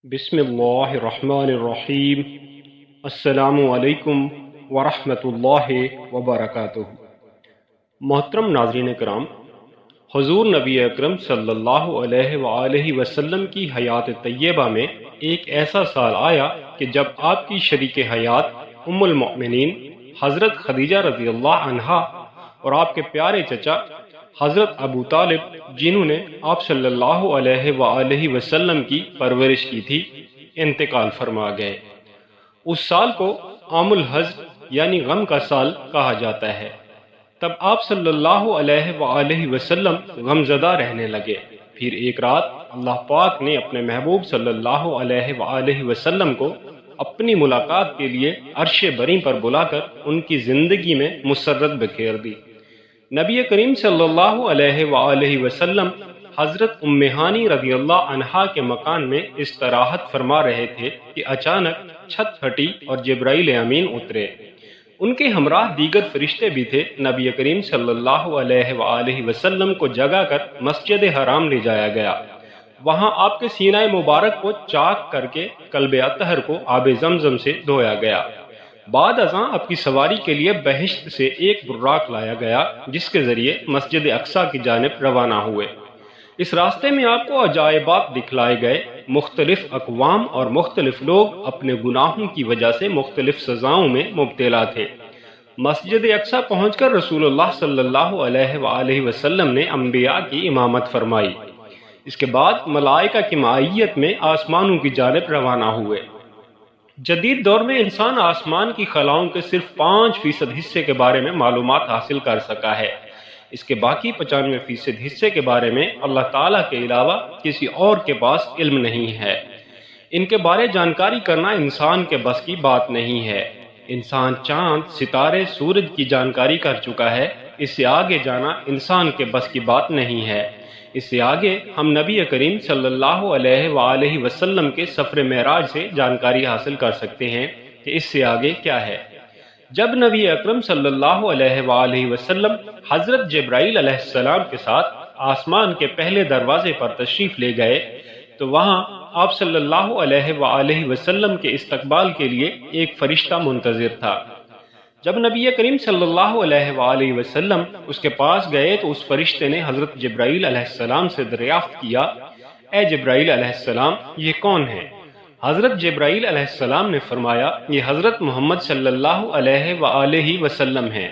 بسم اللہ الرحمن الرحیم۔ السلام علیکم ورحمۃ اللہ وبرکاتہ۔ محترم ناظرین کرام، حضور نبی اکرم صلی اللہ علیہ وآلہ وسلم کی حیات طیبہ میں ایک ایسا سال آیا کہ جب آپ کی شریک حیات ام المؤمنین حضرت خدیجہ رضی اللہ عنہا اور آپ کے پیارے چچا حضرت ابو طالب، جنہوں نے آپ صلی اللہ علیہ وآلہ وسلم کی پرورش کی تھی، انتقال فرما گئے۔ اس سال کو عام الحزن یعنی غم کا سال کہا جاتا ہے۔ تب آپ صلی اللہ علیہ وآلہ وسلم غم زدہ رہنے لگے۔ پھر ایک رات اللہ پاک نے اپنے محبوب صلی اللہ علیہ وآلہ وسلم کو اپنی ملاقات کے لیے عرش بری پر بلا کر ان کی زندگی میں مسرت بکھیر دی۔ نبی کریم صلی اللہ علیہ وآلہ وسلم حضرت ام ہانی رضی اللہ عنہا کے مکان میں استراحت فرما رہے تھے کہ اچانک چھت پھٹی اور جبرائیل امین اترے۔ ان کے ہمراہ دیگر فرشتے بھی تھے۔ نبی کریم صلی اللہ علیہ وآلہ وسلم کو جگا کر مسجد حرام لے جایا گیا۔ وہاں آپ کے سینہ مبارک کو چاک کر کے قلب اطہر کو آب زمزم سے دھویا گیا۔ بعد ازاں آپ کی سواری کے لیے بہشت سے ایک براق لایا گیا، جس کے ذریعے مسجد اقصیٰ کی جانب روانہ ہوئے۔ اس راستے میں آپ کو عجائبات دکھلائے گئے۔ مختلف اقوام اور مختلف لوگ اپنے گناہوں کی وجہ سے مختلف سزاؤں میں مبتلا تھے۔ مسجد اقصیٰ پہنچ کر رسول اللہ صلی اللہ علیہ وآلہ وسلم نے انبیاء کی امامت فرمائی۔ اس کے بعد ملائکہ کی معیت میں آسمانوں کی جانب روانہ ہوئے۔ جدید دور میں انسان آسمان کی خلاؤں کے صرف 5% حصے کے بارے میں معلومات حاصل کر سکا ہے۔ اس کے باقی 95% حصے کے بارے میں اللہ تعالیٰ کے علاوہ کسی اور کے پاس علم نہیں ہے۔ ان کے بارے جانکاری کرنا انسان کے بس کی بات نہیں ہے۔ انسان چاند، ستارے، سورج کی جانکاری کر چکا ہے۔ اس سے آگے جانا انسان کے بس کی بات نہیں ہے۔ اس سے آگے ہم نبی کریم صلی اللہ علیہ وآلہ وسلم کے سفر معراج سے جانکاری حاصل کر سکتے ہیں کہ اس سے آگے کیا ہے۔ جب نبی اکرم صلی اللہ علیہ وآلہ وسلم حضرت جبرائیل علیہ السلام کے ساتھ آسمان کے پہلے دروازے پر تشریف لے گئے تو وہاں آپ صلی اللہ علیہ وآلہ وسلم کے استقبال کے لیے ایک فرشتہ منتظر تھا۔ جب نبی کریم صلی اللہ علیہ وآلہ وسلم اس کے پاس گئے تو اس فرشتے نے حضرت جبرائیل علیہ السلام سے دریافت کیا، اے جبرائیل علیہ السلام، یہ کون ہے؟ حضرت جبرائیل علیہ السلام نے فرمایا، یہ حضرت محمد صلی اللہ علیہ وآلہ وسلم ہیں۔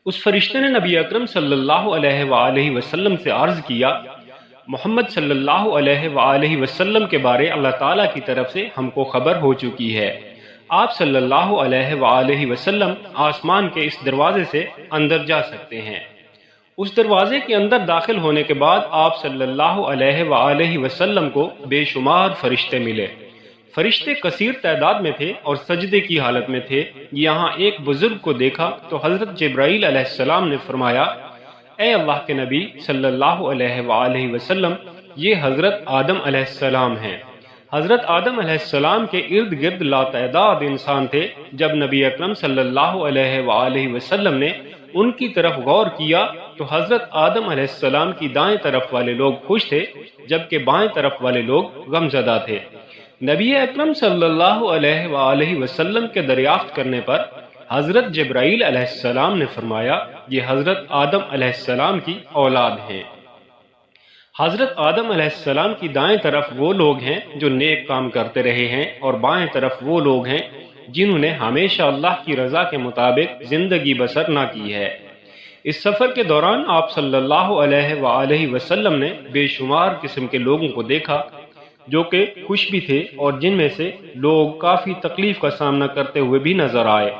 اس فرشتے نے نبی اکرم صلی اللہ علیہ وآلہ وسلم سے عرض کیا، محمد صلی اللہ علیہ وآلہ وسلم کے بارے اللہ تعالیٰ کی طرف سے ہم کو خبر ہو چکی ہے۔ آپ صلی اللہ علیہ وآلہ وسلم آسمان کے اس دروازے سے اندر جا سکتے ہیں۔ اس دروازے کے اندر داخل ہونے کے بعد آپ صلی اللہ علیہ وآلہ وسلم کو بے شمار فرشتے ملے۔ فرشتے کثیر تعداد میں تھے اور سجدے کی حالت میں تھے۔ یہاں ایک بزرگ کو دیکھا تو حضرت جبرائیل علیہ السلام نے فرمایا، اے اللہ کے نبی صلی اللہ علیہ وآلہ وسلم، یہ حضرت آدم علیہ السلام ہیں۔ حضرت آدم علیہ السلام کے ارد گرد لاتعداد انسان تھے۔ جب نبی اکرم صلی اللہ علیہ وآلہ وسلم نے ان کی طرف غور کیا تو حضرت آدم علیہ السلام کی دائیں طرف والے لوگ خوش تھے، جبکہ بائیں طرف والے لوگ غم زدہ تھے۔ نبی اکرم صلی اللہ علیہ وآلہ وسلم کے دریافت کرنے پر حضرت جبرائیل علیہ السلام نے فرمایا، یہ حضرت آدم علیہ السلام کی اولاد ہیں۔ حضرت آدم علیہ السلام کی دائیں طرف وہ لوگ ہیں جو نیک کام کرتے رہے ہیں، اور بائیں طرف وہ لوگ ہیں جنہوں نے ہمیشہ اللہ کی رضا کے مطابق زندگی بسر نہ کی ہے۔ اس سفر کے دوران آپ صلی اللہ علیہ وآلہ وسلم نے بے شمار قسم کے لوگوں کو دیکھا جو کہ خوش بھی تھے، اور جن میں سے لوگ کافی تکلیف کا سامنا کرتے ہوئے بھی نظر آئے۔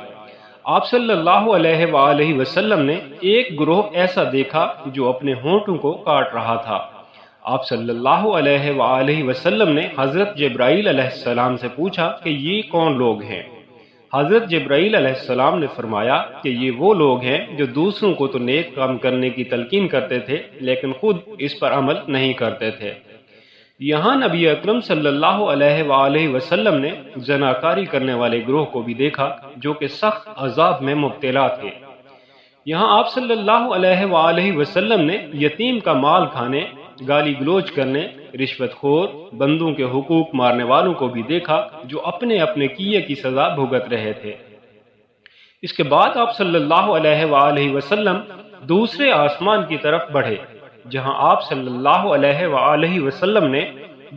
آپ صلی اللہ علیہ وآلہ وسلم نے ایک گروہ ایسا دیکھا جو اپنے ہونٹوں کو کاٹ رہا تھا۔ آپ صلی اللہ علیہ وآلہ وسلم نے حضرت جبرائیل علیہ السلام سے پوچھا کہ یہ کون لوگ ہیں؟ حضرت جبرائیل علیہ السلام نے فرمایا کہ یہ وہ لوگ ہیں جو دوسروں کو تو نیک کام کرنے کی تلقین کرتے تھے لیکن خود اس پر عمل نہیں کرتے تھے۔ یہاں نبی اکرم صلی اللہ علیہ وآلہ وسلم نے زناکاری کرنے والے گروہ کو بھی دیکھا جو کہ سخت عذاب میں مبتلا تھے۔ یہاں آپ صلی اللہ علیہ وآلہ وسلم نے یتیم کا مال کھانے گالی گلوچ کرنے، رشوت خور، بندوں کے حقوق مارنے والوں کو بھی دیکھا جو اپنے اپنے کیے کی سزا بھگت رہے تھے۔ اس کے بعد آپ صلی اللہ علیہ وآلہ وسلم دوسرے آسمان کی طرف بڑھے، جہاں آپ صلی اللہ علیہ وآلہ وسلم نے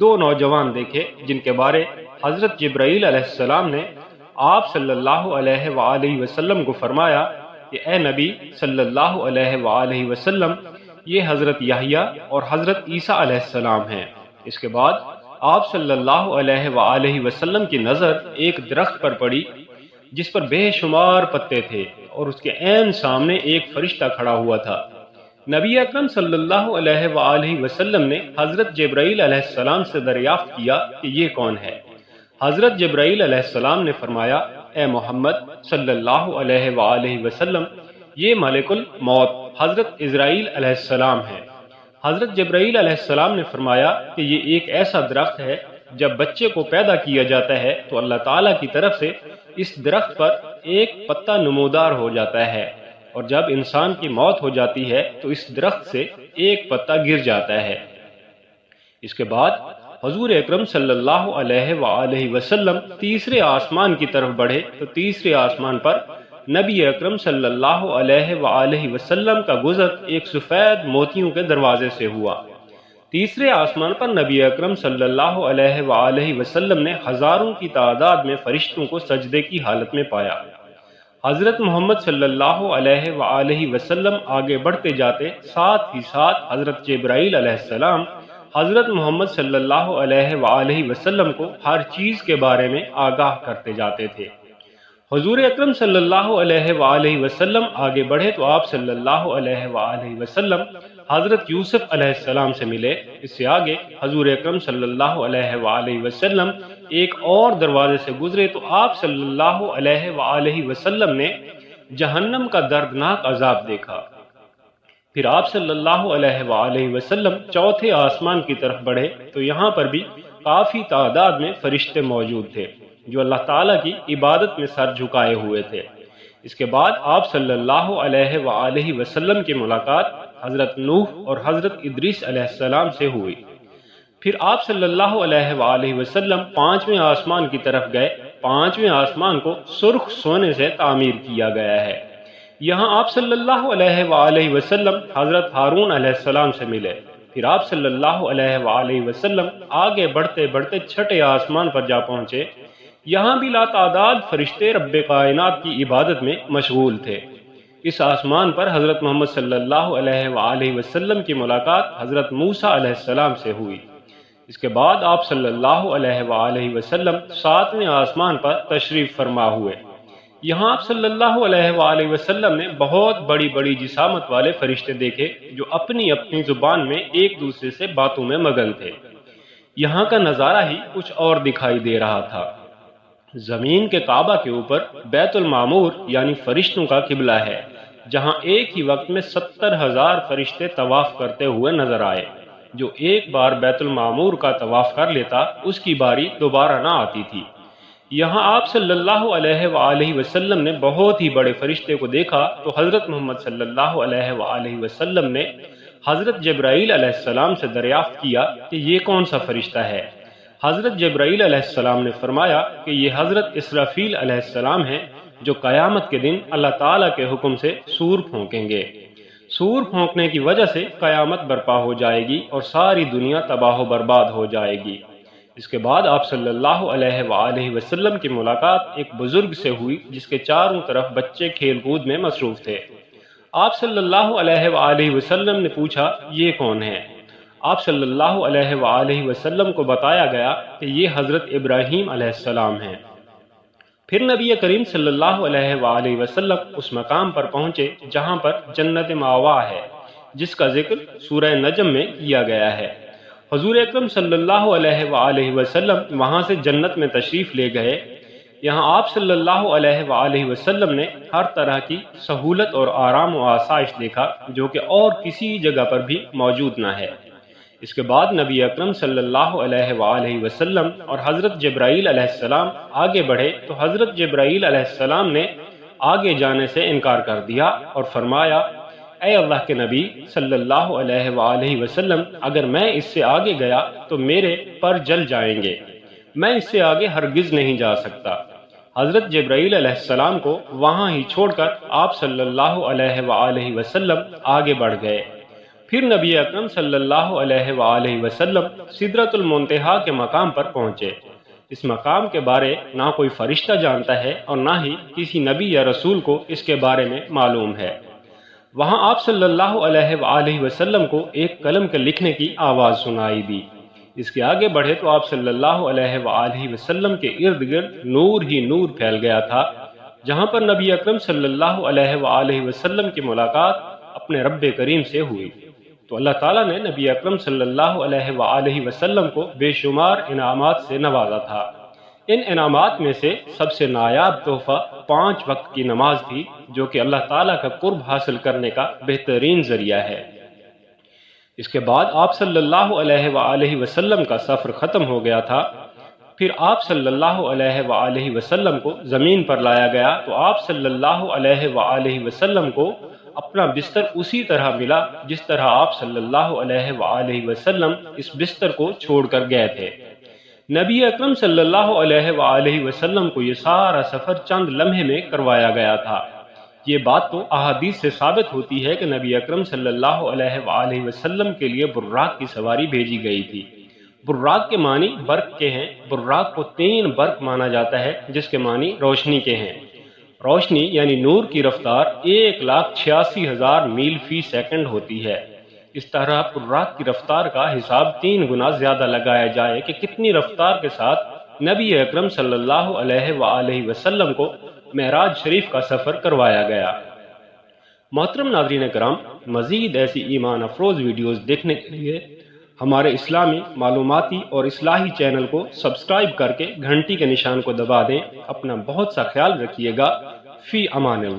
دو نوجوان دیکھے جن کے بارے حضرت جبرائیل علیہ السلام نے آپ صلی اللہ علیہ وآلہ وسلم کو فرمایا کہ اے نبی صلی اللہ علیہ وآلہ وسلم، یہ حضرت یحییٰ اور حضرت عیسیٰ علیہ السلام ہیں۔ اس کے بعد آپ صلی اللہ علیہ وآلہ وسلم کی نظر ایک درخت پر پڑی جس پر بے شمار پتے تھے اور اس کے عین سامنے ایک فرشتہ کھڑا ہوا تھا۔ نبی اکرم صلی اللہ علیہ وآلہ وسلم نے حضرت جبرائیل علیہ السلام سے دریافت کیا کہ یہ کون ہے۔ حضرت جبرائیل علیہ السلام نے فرمایا اے محمد صلی اللہ علیہ وآلہ وسلم، یہ ملک الموت حضرت عزرائیل علیہ السلام ہے۔ حضرت جبرائیل علیہ السلام نے فرمایا کہ یہ ایک ایسا درخت ہے، جب بچے کو پیدا کیا جاتا ہے تو اللہ تعالیٰ کی طرف سے اس درخت پر ایک پتا نمودار ہو جاتا ہے، اور جب انسان کی موت ہو جاتی ہے تو اس درخت سے ایک پتا گر جاتا ہے۔ اس کے بعد حضور اکرم صلی اللہ علیہ وآلہ وسلم تیسرے آسمان کی طرف بڑھے تو تیسرے آسمان پر نبی اکرم صلی اللہ علیہ وآلہ وسلم کا گزر ایک سفید موتیوں کے دروازے سے ہوا۔ تیسرے آسمان پر نبی اکرم صلی اللہ علیہ وآلہ وسلم نے ہزاروں کی تعداد میں فرشتوں کو سجدے کی حالت میں پایا۔ حضرت محمد صلی اللہ علیہ وآلہ وسلم آگے بڑھتے جاتے، ساتھ ہی ساتھ حضرت جبرائیل علیہ السلام حضرت محمد صلی اللہ علیہ وآلہ وسلم کو ہر چیز کے بارے میں آگاہ کرتے جاتے تھے۔ حضور اکرم صلی اللہ علیہ وآلہ وسلم آگے بڑھے تو آپ صلی اللہ علیہ وآلہ وسلم حضرت یوسف علیہ السلام سے ملے۔ اس سے آگے حضور اکرم صلی اللہ علیہ وآلہ وسلم ایک اور دروازے سے گزرے تو آپ صلی اللہ علیہ وآلہ وسلم نے جہنم کا دردناک عذاب دیکھا۔ پھر آپ صلی اللہ علیہ وآلہ وسلم چوتھے آسمان کی طرف بڑھے تو یہاں پر بھی کافی تعداد میں فرشتے موجود تھے جو اللہ تعالیٰ کی عبادت میں سر جھکائے ہوئے تھے۔ اس کے بعد آپ صلی اللہ علیہ وآلہ وسلم کی ملاقات حضرت نوح اور حضرت ادریس علیہ السلام سے ہوئی۔ پھر آپ صلی اللہ علیہ وآلہ وسلم پانچویں آسمان کی طرف گئے۔ پانچویں آسمان کو سرخ سونے سے تعمیر کیا گیا ہے۔ یہاں آپ صلی اللہ علیہ وآلہ وسلم حضرت ہارون علیہ السلام سے ملے۔ پھر آپ صلی اللہ علیہ وآلہ وسلم آگے بڑھتے بڑھتے چھٹے آسمان پر جا پہنچے۔ یہاں بھی لاتعداد فرشتے رب کائنات کی عبادت میں مشغول تھے۔ اس آسمان پر حضرت محمد صلی اللہ علیہ وآلہ وسلم کی ملاقات حضرت موسیٰ علیہ السلام سے ہوئی۔ اس کے بعد آپ صلی اللہ علیہ وآلہ وسلم ساتویں آسمان پر تشریف فرما ہوئے۔ یہاں آپ صلی اللہ علیہ وآلہ وسلم نے بہت بڑی بڑی جسامت والے فرشتے دیکھے جو اپنی اپنی زبان میں ایک دوسرے سے باتوں میں مگن تھے۔ یہاں کا نظارہ ہی کچھ اور دکھائی دے رہا تھا۔ زمین کے کعبہ کے اوپر بیت المعمور یعنی فرشتوں کا قبلہ ہے، جہاں ایک ہی وقت میں 70,000 فرشتے طواف کرتے ہوئے نظر آئے۔ جو ایک بار بیت المعمور کا طواف کر لیتا اس کی باری دوبارہ نہ آتی تھی۔ یہاں آپ صلی اللہ علیہ وآلہ وسلم نے بہت ہی بڑے فرشتے کو دیکھا تو حضرت محمد صلی اللہ علیہ وآلہ وسلم نے حضرت جبرائیل علیہ السلام سے دریافت کیا کہ یہ کون سا فرشتہ ہے۔ حضرت جبرائیل علیہ السلام نے فرمایا کہ یہ حضرت اسرافیل علیہ السلام ہیں جو قیامت کے دن اللہ تعالیٰ کے حکم سے سور پھونکیں گے۔ سور پھونکنے کی وجہ سے قیامت برپا ہو جائے گی اور ساری دنیا تباہ و برباد ہو جائے گی۔ اس کے بعد آپ صلی اللہ علیہ وآلہ وسلم کی ملاقات ایک بزرگ سے ہوئی جس کے چاروں طرف بچے کھیل کود میں مصروف تھے۔ آپ صلی اللہ علیہ وآلہ وسلم نے پوچھا یہ کون ہے؟ آپ صلی اللہ علیہ وآلہ وسلم کو بتایا گیا کہ یہ حضرت ابراہیم علیہ السلام ہیں۔ پھر نبی کریم صلی اللہ علیہ وآلہ وسلم اس مقام پر پہنچے جہاں پر جنت مأوا ہے، جس کا ذکر سورہ نجم میں کیا گیا ہے۔ حضور اکرم صلی اللہ علیہ وآلہ وسلم وہاں سے جنت میں تشریف لے گئے۔ یہاں آپ صلی اللہ علیہ وآلہ وسلم نے ہر طرح کی سہولت اور آرام و آسائش دیکھا جو کہ اور کسی جگہ پر بھی موجود نہ ہے۔ اس کے بعد نبی اکرم صلی اللہ علیہ وآلہ وسلم اور حضرت جبرائیل علیہ السلام آگے بڑھے تو حضرت جبرائیل علیہ السلام نے آگے جانے سے انکار کر دیا اور فرمایا اے اللہ کے نبی صلی اللہ علیہ وآلہ وسلم، اگر میں اس سے آگے گیا تو میرے پر جل جائیں گے، میں اس سے آگے ہرگز نہیں جا سکتا۔ حضرت جبرائیل علیہ السلام کو وہاں ہی چھوڑ کر آپ صلی اللہ علیہ وآلہ وسلم آگے بڑھ گئے۔ پھر نبی اکرم صلی اللہ علیہ وآلہ وسلم سدرۃ المنتہا کے مقام پر پہنچے۔ اس مقام کے بارے نہ کوئی فرشتہ جانتا ہے اور نہ ہی کسی نبی یا رسول کو اس کے بارے میں معلوم ہے۔ وہاں آپ صلی اللہ علیہ وآلہ وسلم کو ایک قلم کے لکھنے کی آواز سنائی دی۔ اس کے آگے بڑھے تو آپ صلی اللہ علیہ وآلہ وسلم کے ارد گرد نور ہی نور پھیل گیا تھا۔ جہاں پر نبی اکرم صلی اللہ علیہ وآلہ وسلم کی ملاقات اپنے رب کریم سے ہوئی، تو اللہ تعالیٰ نے نبی اکرم صلی اللہ علیہ وآلہ وسلم کو بے شمار انعامات سے نوازا تھا۔ ان انعامات میں سے سب سے نایاب تحفہ 5 وقت کی نماز تھی، جو کہ اللہ تعالیٰ کا قرب حاصل کرنے کا بہترین ذریعہ ہے۔ اس کے بعد آپ صلی اللہ علیہ وآلہ وسلم کا سفر ختم ہو گیا تھا۔ پھر آپ صلی اللہ علیہ وآلہ وسلم کو زمین پر لایا گیا تو آپ صلی اللہ علیہ وآلہ وسلم کو اپنا بستر اسی طرح ملا جس طرح آپ صلی اللہ علیہ وآلہ وسلم اس بستر کو چھوڑ کر گئے تھے۔ نبی اکرم صلی اللہ علیہ وآلہ وسلم کو یہ سارا سفر چند لمحے میں کروایا گیا تھا۔ یہ بات تو احادیث سے ثابت ہوتی ہے کہ نبی اکرم صلی اللہ علیہ وآلہ وسلم کے لیے براق کی سواری بھیجی گئی تھی۔ براق کے معنی برق کے ہیں۔ براق کو 3 برق مانا جاتا ہے، جس کے معنی روشنی کے ہیں۔ روشنی یعنی نور کی رفتار 1,86,000 میل فی سیکنڈ ہوتی ہے۔ اس طرح براق کی رفتار کا حساب 3 گنا زیادہ لگایا جائے کہ کتنی رفتار کے ساتھ نبی اکرم صلی اللہ علیہ وآلہ وسلم کو معراج شریف کا سفر کروایا گیا۔ محترم ناظرین کرام، مزید ایسی ایمان افروز ویڈیوز دیکھنے کے لیے ہمارے اسلامی معلوماتی اور اصلاحی چینل کو سبسکرائب کر کے گھنٹی کے نشان کو دبا دیں۔ اپنا بہت سا خیال رکھیے گا۔ فی امان اللہ۔